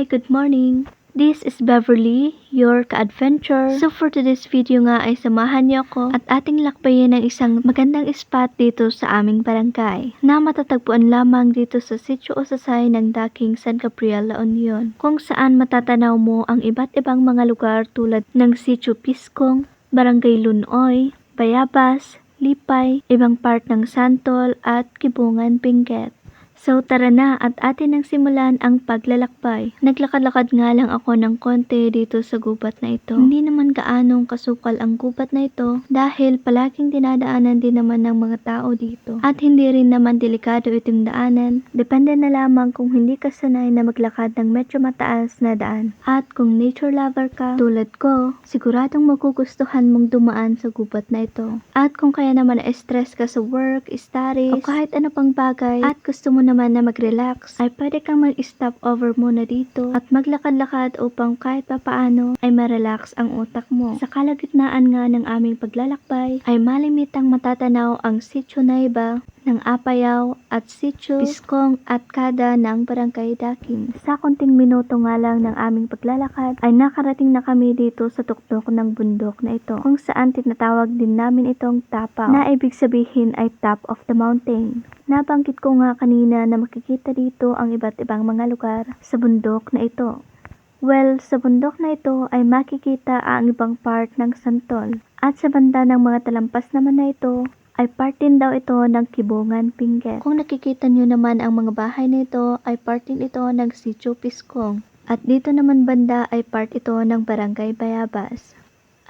Hi, good morning! This is Beverly, your ka-adventure. So for today's video nga ay samahan niyo ako at ating lakbayin ng isang magandang spot dito sa aming barangay na matatagpuan lamang dito sa Sitio Osasay ng daking San Gabriel, La Union, kung saan matatanaw mo ang iba't ibang mga lugar tulad ng Sitio Piskong, Barangay Lunoy, Bayabas, Lipay, ibang part ng Santol at Kibungan, Benguet. So tara na at atin nang simulan ang paglalakbay. Naglakad-lakad nga lang ako ng konti dito sa gubat na ito. Hindi naman gaanong kasukal ang gubat na ito dahil palaging dinadaanan din naman ng mga tao dito. At hindi rin naman delikado itong daanan. Depende na lamang kung hindi ka sanay na maglakad ng medyo mataas na daan. At kung nature lover ka tulad ko, siguradong magugustuhan mong dumaan sa gubat na ito. At kung kaya naman na-stress ka sa work, studies, o kahit ano pang bagay at gusto mo naman na mag-relax, ay pwede kang mag-stop over muna dito at maglakad-lakad upang kahit papaano ay ma-relax ang utak mo. Sa kalagitnaan nga ng aming paglalakbay ay malimitang matatanaw ang Sitio Naiba ng Apayao at Sitio Piskong at Kada ng Barangay Daking. Sa konting minuto nga lang ng aming paglalakad ay nakarating na kami dito sa tuktok ng bundok na ito, kung saan tinatawag din namin itong Tapaw, na ibig sabihin ay top of the mountain. Nabanggit ko nga kanina na makikita dito ang iba't ibang mga lugar sa bundok na ito. Well, sa bundok na ito ay makikita ang ibang part ng Santol. At sa banda ng mga talampas naman na ito ay part din daw ito ng Kibungan, Benguet. Kung nakikita nyo naman ang mga bahay na ito ay part din ito ng Sitio Piskong. At dito naman banda ay part ito ng Barangay Bayabas.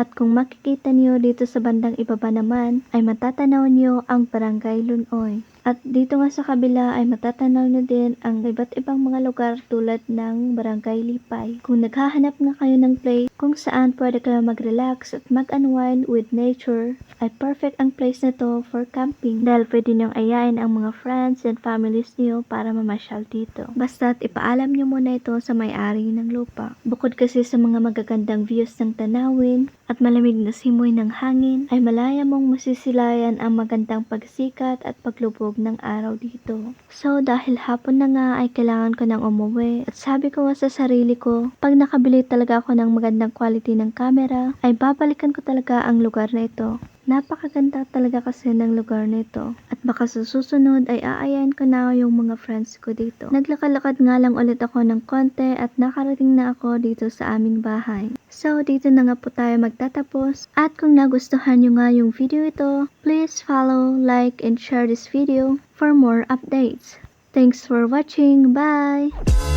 At kung makikita nyo dito sa bandang ibaba naman ay matatanaw nyo ang Barangay Lunoy. At dito nga sa kabila ay matatanaw nyo din ang iba't ibang mga lugar tulad ng Barangay Lipay. Kung naghahanap nga kayo ng place kung saan pwede kayo mag-relax at mag-unwind with nature, ay perfect ang place na to for camping dahil pwede nyong ayain ang mga friends and families niyo para mamasyal dito. Basta't ipaalam nyo muna ito sa may-ari ng lupa. Bukod kasi sa mga magagandang views ng tanawin at malamig na simoy ng hangin, ay malaya mong masisilayan ang magandang pagsikat at paglubog ng araw dito. So dahil hapon na nga ay kailangan ko nang umuwi at sabi ko nga sa sarili ko, pag nakabili talaga ako ng magandang quality ng camera, ay babalikan ko talaga ang lugar na ito. Napakaganda talaga kasi ng lugar nito at baka sa susunod ay aayain ko na yung mga friends ko dito. Naglakad-lakad nga lang ulit ako ng konti at nakarating na ako dito sa aming bahay. So dito na nga po tayo magtatapos at kung nagustuhan nyo nga yung video ito, please follow, like, and share this video for more updates. Thanks for watching. Bye!